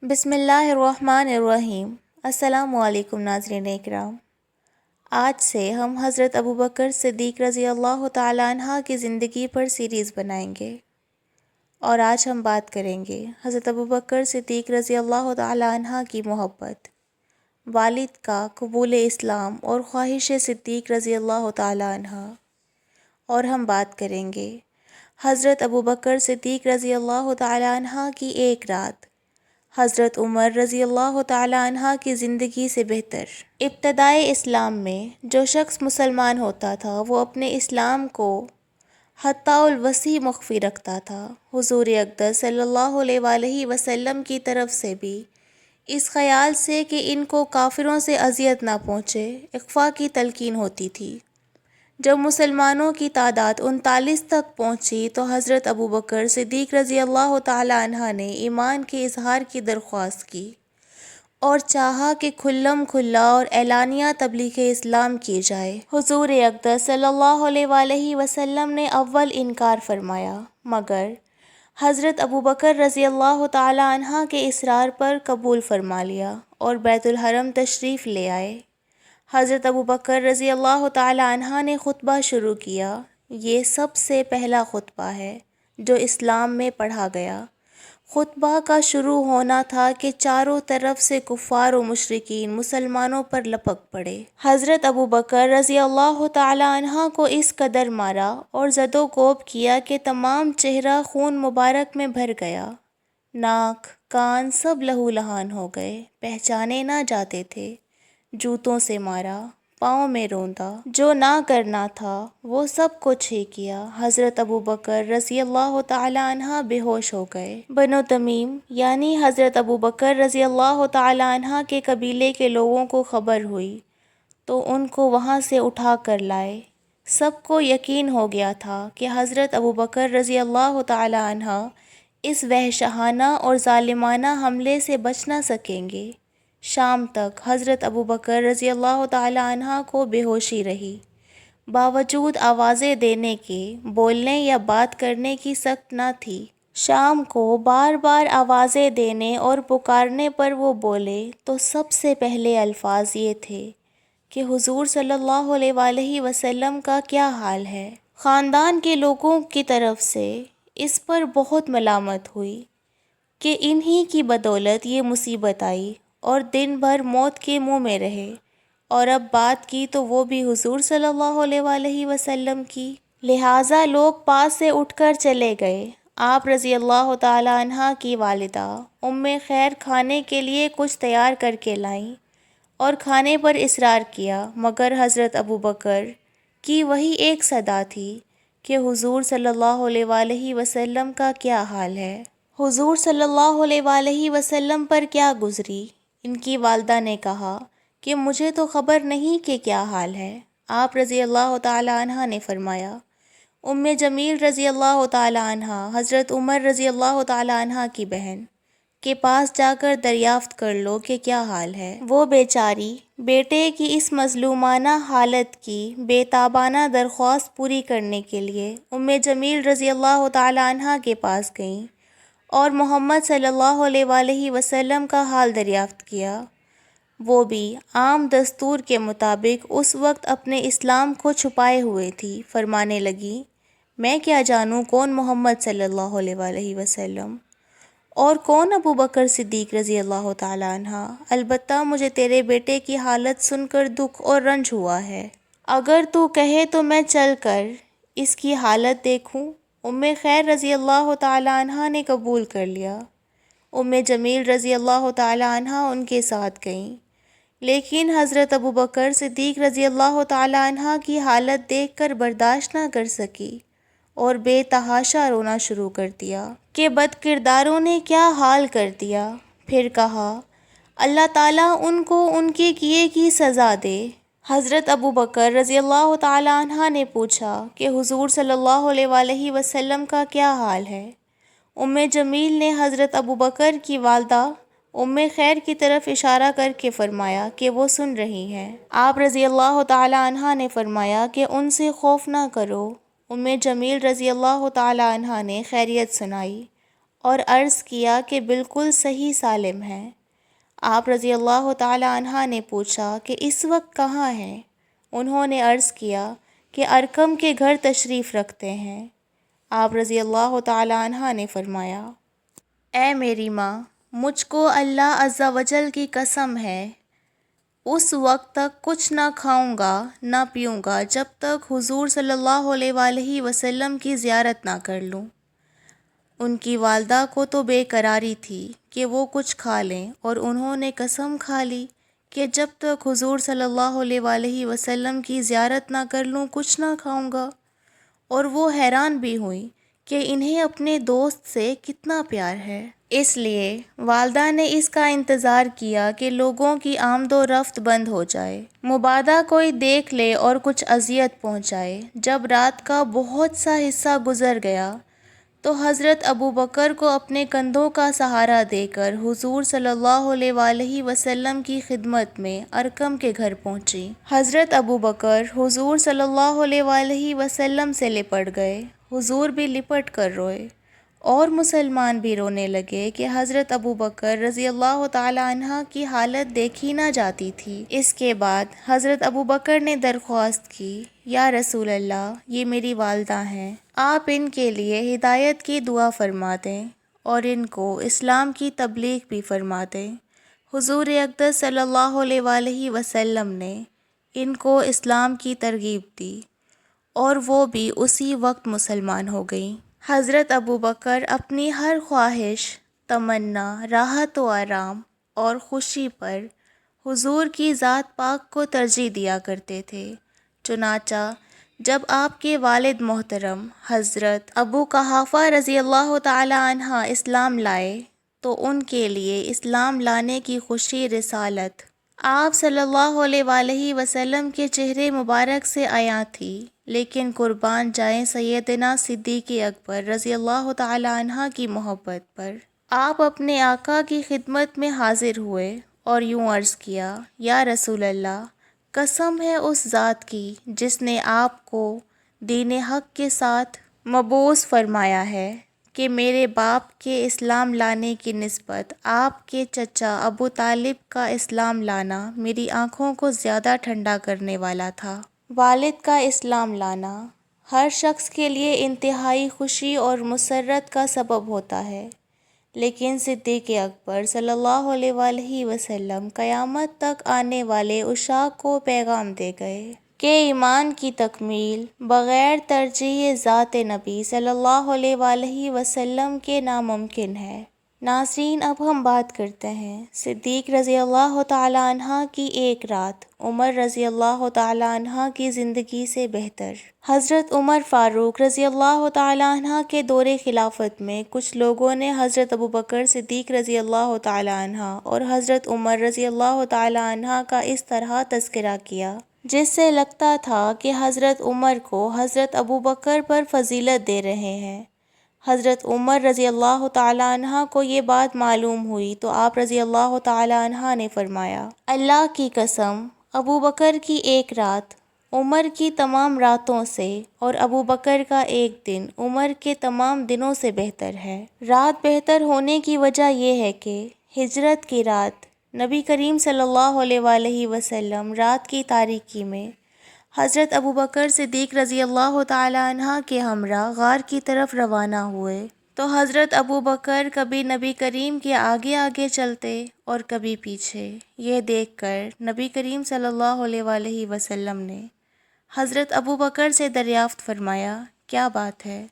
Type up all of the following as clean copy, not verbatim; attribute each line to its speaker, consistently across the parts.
Speaker 1: بسم اللہ الرحمن الرحیم۔ السلام علیکم ناظرین اکرام۔ آج سے ہم حضرت ابوبکر صدیق رضی اللہ تعالیٰ عنہ کی زندگی پر سیریز بنائیں گے، اور آج ہم بات کریں گے حضرت ابوبکر صدیق رضی اللہ تعالیٰ عنہ کی محبت، والد کا قبول اسلام اور خواہش صدیق رضی اللہ تعالیٰ عنہ۔ اور ہم بات کریں گے حضرت ابوبکر صدیق رضی اللہ تعالیٰ عنہ کی ایک رات، حضرت عمر رضی اللہ تعالیٰ عنہ کی زندگی سے بہتر۔ ابتدائے اسلام میں جو شخص مسلمان ہوتا تھا وہ اپنے اسلام کو حتیٰ الوسیع مخفی رکھتا تھا۔ حضور اقدس صلی اللہ علیہ وآلہ وسلم کی طرف سے بھی اس خیال سے کہ ان کو کافروں سے اذیت نہ پہنچے اخفاء کی تلقین ہوتی تھی۔ جب مسلمانوں کی تعداد 39 تک پہنچی تو حضرت ابوبکر صدیق رضی اللہ تعالیٰ عنہ نے ایمان کے اظہار کی درخواست کی اور چاہا کہ کھلم کھلا اور اعلانیہ تبلیغ اسلام کی جائے۔ حضور اقدس صلی اللہ علیہ وآلہ وسلم نے اول انکار فرمایا، مگر حضرت ابوبکر رضی اللہ تعالیٰ عنہ کے اصرار پر قبول فرما لیا اور بیت الحرم تشریف لے آئے۔ حضرت ابوبکر رضی اللہ تعالیٰ عنہ نے خطبہ شروع کیا۔ یہ سب سے پہلا خطبہ ہے جو اسلام میں پڑھا گیا۔ خطبہ کا شروع ہونا تھا کہ چاروں طرف سے کفار و مشرکین مسلمانوں پر لپک پڑے۔ حضرت ابوبکر رضی اللہ تعالیٰ عنہ کو اس قدر مارا اور زد و کوب کیا کہ تمام چہرہ خون مبارک میں بھر گیا، ناک کان سب لہو لہان ہو گئے، پہچانے نہ جاتے تھے۔ جوتوں سے مارا، پاؤں میں روندا، جو نہ کرنا تھا وہ سب کچھ ہی کیا۔ حضرت ابوبکر رضی اللہ تعالیٰ عنہ بے ہوش ہو گئے۔ بنو تمیم یعنی حضرت ابوبکر رضی اللہ تعالیٰ عنہ کے قبیلے کے لوگوں کو خبر ہوئی تو ان کو وہاں سے اٹھا کر لائے۔ سب کو یقین ہو گیا تھا کہ حضرت ابوبکر رضی اللہ تعالیٰ عنہ اس وحشیانہ اور ظالمانہ حملے سے بچ نہ سکیں گے۔ شام تک حضرت ابوبکر رضی اللہ تعالیٰ عنہ کو بے ہوشی رہی، باوجود آوازیں دینے کے، بولنے یا بات کرنے کی سخت نہ تھی۔ شام کو بار بار آوازیں دینے اور پکارنے پر وہ بولے تو سب سے پہلے الفاظ یہ تھے کہ حضور صلی اللہ علیہ وآلہ وسلم کا کیا حال ہے۔ خاندان کے لوگوں کی طرف سے اس پر بہت ملامت ہوئی کہ انہی کی بدولت یہ مصیبت آئی اور دن بھر موت کے منہ میں رہے، اور اب بات کی تو وہ بھی حضور صلی اللہ علیہ وآلہ وسلم کی۔ لہٰذا لوگ پاس سے اٹھ کر چلے گئے۔ آپ رضی اللہ تعالیٰ عنہ کی والدہ ام خیر کھانے کے لیے کچھ تیار کر کے لائیں اور کھانے پر اصرار کیا، مگر حضرت ابوبکر کی وہی ایک صدا تھی کہ حضور صلی اللہ علیہ وآلہ وسلم کا کیا حال ہے، حضور صلی اللہ علیہ وآلہ وسلم پر کیا گزری۔ ان کی والدہ نے کہا کہ مجھے تو خبر نہیں کہ کیا حال ہے۔ آپ رضی اللہ تعالیٰ عنہ نے فرمایا، ام جمیل رضی اللہ تعالیٰ عنہ حضرت عمر رضی اللہ تعالیٰ عنہ کی بہن کے پاس جا کر دریافت کر لو کہ کیا حال ہے۔ وہ بیچاری بیٹے کی اس مظلومانہ حالت کی بے تابانہ درخواست پوری کرنے کے لیے ام جمیل رضی اللہ تعالیٰ عنہ کے پاس گئیں اور محمد صلی اللہ علیہ وآلہ وسلم کا حال دریافت کیا۔ وہ بھی عام دستور کے مطابق اس وقت اپنے اسلام کو چھپائے ہوئے تھی۔ فرمانے لگی، میں کیا جانوں کون محمد صلی اللہ علیہ وآلہ وسلم اور کون ابوبکر صدیق رضی اللہ تعالیٰ عنہ، البتہ مجھے تیرے بیٹے کی حالت سن کر دکھ اور رنج ہوا ہے۔ اگر تو کہے تو میں چل کر اس کی حالت دیکھوں۔ ام خیر رضی اللہ تعالیٰ عنہ نے قبول کر لیا۔ ام جمیل رضی اللہ تعالیٰ عنہ ان کے ساتھ گئیں، لیکن حضرت ابوبکر صدیق رضی اللہ تعالیٰ عنہ کی حالت دیکھ کر برداشت نہ کر سکی اور بے تحاشا رونا شروع کر دیا کہ بد کرداروں نے کیا حال کر دیا۔ پھر کہا، اللہ تعالیٰ ان کو ان کے کیے کی سزا دے۔ حضرت ابوبکر رضی اللہ تعالیٰ عنہ نے پوچھا کہ حضور صلی اللہ علیہ وآلہ وسلم کا کیا حال ہے۔ ام جمیل نے حضرت ابوبکر کی والدہ ام خیر کی طرف اشارہ کر کے فرمایا کہ وہ سن رہی ہیں۔ آپ رضی اللہ تعالیٰ عنہ نے فرمایا کہ ان سے خوف نہ کرو۔ ام جمیل رضی اللہ تعالیٰ عنہ نے خیریت سنائی اور عرض کیا کہ بالکل صحیح سالم ہے۔ آپ رضی اللہ تعالی عنہ نے پوچھا کہ اس وقت کہاں ہیں؟ انہوں نے عرض کیا کہ ارقم کے گھر تشریف رکھتے ہیں۔ آپ رضی اللہ تعالی عنہ نے فرمایا، اے میری ماں، مجھ کو اللہ عز و جل کی قسم ہے، اس وقت تک کچھ نہ کھاؤں گا نہ پیوں گا جب تک حضور صلی اللہ علیہ وآلہ وسلم کی زیارت نہ کر لوں۔ ان کی والدہ کو تو بے قراری تھی کہ وہ کچھ کھا لیں، اور انہوں نے قسم کھا لی کہ جب تک حضور صلی اللہ علیہ وآلہ وسلم کی زیارت نہ کر لوں کچھ نہ کھاؤں گا۔ اور وہ حیران بھی ہوئی کہ انہیں اپنے دوست سے کتنا پیار ہے۔ اس لیے والدہ نے اس کا انتظار کیا کہ لوگوں کی آمد و رفت بند ہو جائے، مبادا کوئی دیکھ لے اور کچھ اذیت پہنچائے۔ جب رات کا بہت سا حصہ گزر گیا تو حضرت ابوبکر کو اپنے کندھوں کا سہارا دے کر حضور صلی اللہ علیہ وآلہ وسلم کی خدمت میں ارقم کے گھر پہنچی۔ حضرت ابوبکر حضور صلی اللہ علیہ وآلہ وسلم سے لپٹ گئے، حضور بھی لپٹ کر روئے، اور مسلمان بھی رونے لگے کہ حضرت ابوبکر رضی اللہ تعالی عنہ کی حالت دیکھی نہ جاتی تھی۔ اس کے بعد حضرت ابوبکر نے درخواست کی، یا رسول اللہ، یہ میری والدہ ہیں، آپ ان کے لیے ہدایت کی دعا فرما دیں اور ان کو اسلام کی تبلیغ بھی فرما دیں۔ حضور اقدس صلی اللہ علیہ وآلہ وسلم نے ان کو اسلام کی ترغیب دی اور وہ بھی اسی وقت مسلمان ہو گئیں۔ حضرت ابوبکر اپنی ہر خواہش، تمنا، راحت و آرام اور خوشی پر حضور کی ذات پاک کو ترجیح دیا کرتے تھے۔ چنانچہ جب آپ کے والد محترم حضرت ابو قحافہ رضی اللہ تعالی عنہ اسلام لائے تو ان کے لیے اسلام لانے کی خوشی رسالت آپ صلی اللہ علیہ وآلہ وسلم کے چہرے مبارک سے عیاں تھی، لیکن قربان جائیں سیدنا صدیق اکبر رضی اللہ تعالی عنہ کی محبت پر۔ آپ اپنے آقا کی خدمت میں حاضر ہوئے اور یوں عرض کیا، یا رسول اللہ، قسم ہے اس ذات کی جس نے آپ کو دین حق کے ساتھ مبعوث فرمایا ہے، کہ میرے باپ کے اسلام لانے کی نسبت آپ کے چچا ابو طالب کا اسلام لانا میری آنکھوں کو زیادہ ٹھنڈا کرنے والا تھا۔ والد کا اسلام لانا ہر شخص کے لیے انتہائی خوشی اور مسرت کا سبب ہوتا ہے، لیکن صدیق اکبر صلی اللہ علیہ وآلہ وسلم قیامت تک آنے والے عشاق کو پیغام دے گئے کہ ایمان کی تکمیل بغیر ترجیح ذات نبی صلی اللہ علیہ وآلہ وسلم کے ناممکن ہے۔ ناظرین، اب ہم بات کرتے ہیں صدیق رضی اللہ تعالی عنہ کی ایک رات عمر رضی اللہ تعالی عنہ کی زندگی سے بہتر۔ حضرت عمر فاروق رضی اللہ تعالی عنہ کے دور خلافت میں کچھ لوگوں نے حضرت ابوبکر صدیق رضی اللہ تعالی عنہ اور حضرت عمر رضی اللہ تعالی عنہ کا اس طرح تذکرہ کیا جس سے لگتا تھا کہ حضرت عمر کو حضرت ابوبکر پر فضیلت دے رہے ہیں۔ حضرت عمر رضی اللہ تعالی عنہ کو یہ بات معلوم ہوئی تو آپ رضی اللہ تعالی عنہ نے فرمایا، اللہ کی قسم، ابوبکر کی ایک رات عمر کی تمام راتوں سے اور ابوبکر کا ایک دن عمر کے تمام دنوں سے بہتر ہے۔ رات بہتر ہونے کی وجہ یہ ہے کہ ہجرت کی رات نبی کریم صلی اللہ علیہ وآلہ وسلم رات کی تاریکی میں حضرت ابوبکر صدیق رضی اللہ تعالی عنہ کے ہمراہ غار کی طرف روانہ ہوئے تو حضرت ابوبکر کبھی نبی کریم کے آگے آگے چلتے اور کبھی پیچھے۔ یہ دیکھ کر نبی کریم صلی اللہ علیہ وآلہ وسلم نے حضرت ابوبکر سے دریافت فرمایا، کیا بات ہے،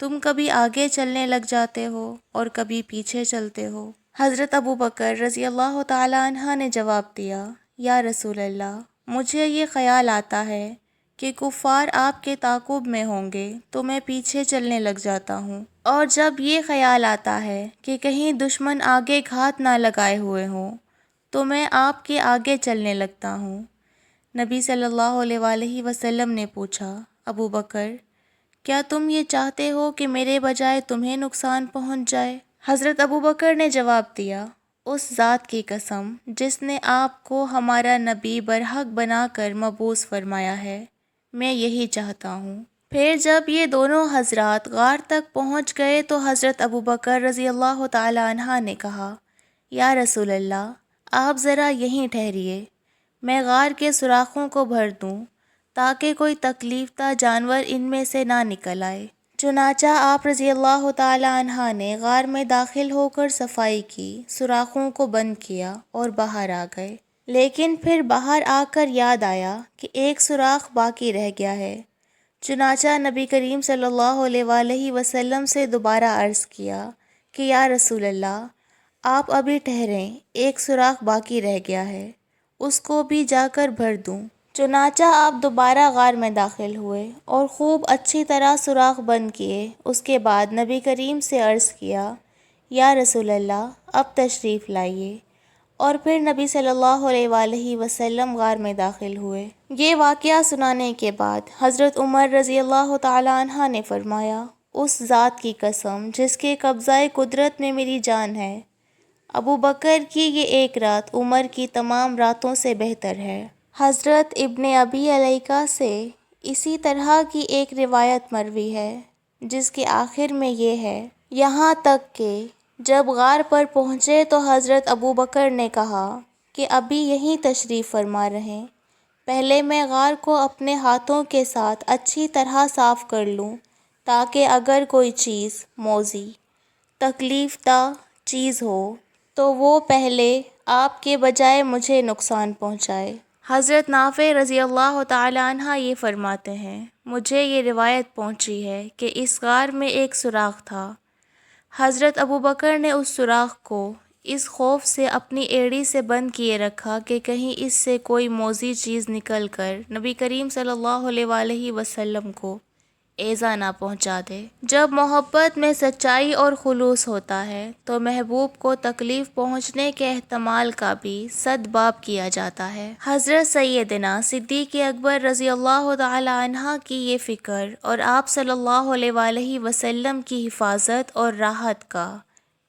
Speaker 1: تم کبھی آگے چلنے لگ جاتے ہو اور کبھی پیچھے چلتے ہو؟ حضرت ابوبکر رضی اللہ تعالی عنہ نے جواب دیا، یا رسول اللہ، مجھے یہ خیال آتا ہے کہ کفار آپ کے تعاقب میں ہوں گے تو میں پیچھے چلنے لگ جاتا ہوں، اور جب یہ خیال آتا ہے کہ کہیں دشمن آگے گھات نہ لگائے ہوئے ہوں تو میں آپ کے آگے چلنے لگتا ہوں۔ نبی صلی اللہ علیہ وآلہ وسلم نے پوچھا، ابوبکر، کیا تم یہ چاہتے ہو کہ میرے بجائے تمہیں نقصان پہنچ جائے؟ حضرت ابوبکر نے جواب دیا، اس ذات کی قسم جس نے آپ کو ہمارا نبی برحق بنا کر مبعوث فرمایا ہے، میں یہی چاہتا ہوں۔ پھر جب یہ دونوں حضرات غار تک پہنچ گئے تو حضرت ابوبکر رضی اللہ تعالی عنہ نے کہا، یا رسول اللہ، آپ ذرا یہیں ٹھہریے، میں غار کے سوراخوں کو بھر دوں تاکہ کوئی تکلیف دہ جانور ان میں سے نہ نکل آئے۔ چنانچہ آپ رضی اللہ تعالی عنہ نے غار میں داخل ہو کر صفائی کی، سوراخوں کو بند کیا اور باہر آ گئے۔ لیکن پھر باہر آ کر یاد آیا کہ ایک سوراخ باقی رہ گیا ہے۔ چنانچہ نبی کریم صلی اللہ علیہ وآلہ وسلم سے دوبارہ عرض کیا کہ یا رسول اللہ، آپ ابھی ٹھہریں، ایک سوراخ باقی رہ گیا ہے، اس کو بھی جا کر بھر دوں۔ چنانچہ آپ دوبارہ غار میں داخل ہوئے اور خوب اچھی طرح سوراخ بند کیے۔ اس کے بعد نبی کریم سے عرض کیا، یا رسول اللہ، اب تشریف لائیے، اور پھر نبی صلی اللہ علیہ وآلہ وسلم غار میں داخل ہوئے۔ یہ واقعہ سنانے کے بعد حضرت عمر رضی اللہ تعالی عنہ نے فرمایا، اس ذات کی قسم جس کے قبضہ قدرت میں میری جان ہے، ابوبکر کی یہ ایک رات عمر کی تمام راتوں سے بہتر ہے۔ حضرت ابن ابی ملیکہ سے اسی طرح کی ایک روایت مروی ہے جس کے آخر میں یہ ہے، یہاں تک کہ جب غار پر پہنچے تو حضرت ابوبکر نے کہا کہ ابھی یہیں تشریف فرما رہیں، پہلے میں غار کو اپنے ہاتھوں کے ساتھ اچھی طرح صاف کر لوں تاکہ اگر کوئی چیز موذی، تکلیف دہ چیز ہو تو وہ پہلے آپ کے بجائے مجھے نقصان پہنچائے۔ حضرت نافع رضی اللہ تعالی عنہ یہ فرماتے ہیں، مجھے یہ روایت پہنچی ہے کہ اس غار میں ایک سوراخ تھا۔ حضرت ابوبکر نے اس سوراخ کو اس خوف سے اپنی ایڑی سے بند کیے رکھا کہ کہیں اس سے کوئی موذی چیز نکل کر نبی کریم صلی اللہ علیہ وآلہ وسلم کو ایذا نہ پہنچا دے۔ جب محبت میں سچائی اور خلوص ہوتا ہے تو محبوب کو تکلیف پہنچنے کے احتمال کا بھی سدباب کیا جاتا ہے۔ حضرت سیدنا صدیق اکبر رضی اللہ تعالی عنہ کی یہ فکر اور آپ صلی اللہ علیہ وآلہ وسلم کی حفاظت اور راحت کا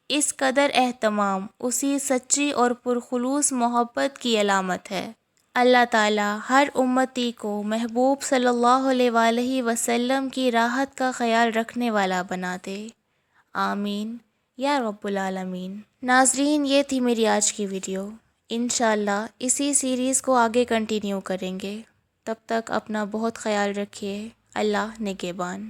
Speaker 1: اس قدر اہتمام اسی سچی اور پرخلوص محبت کی علامت ہے۔ اللہ تعالیٰ ہر امتی کو محبوب صلی اللہ علیہ وآلہ وسلم کی راحت کا خیال رکھنے والا بنا دے، آمین یا رب العالمین۔ ناظرین، یہ تھی میری آج کی ویڈیو۔ انشاءاللہ اسی سیریز کو آگے کنٹینیو کریں گے۔ تب تک اپنا بہت خیال رکھیے۔ اللہ نگہبان۔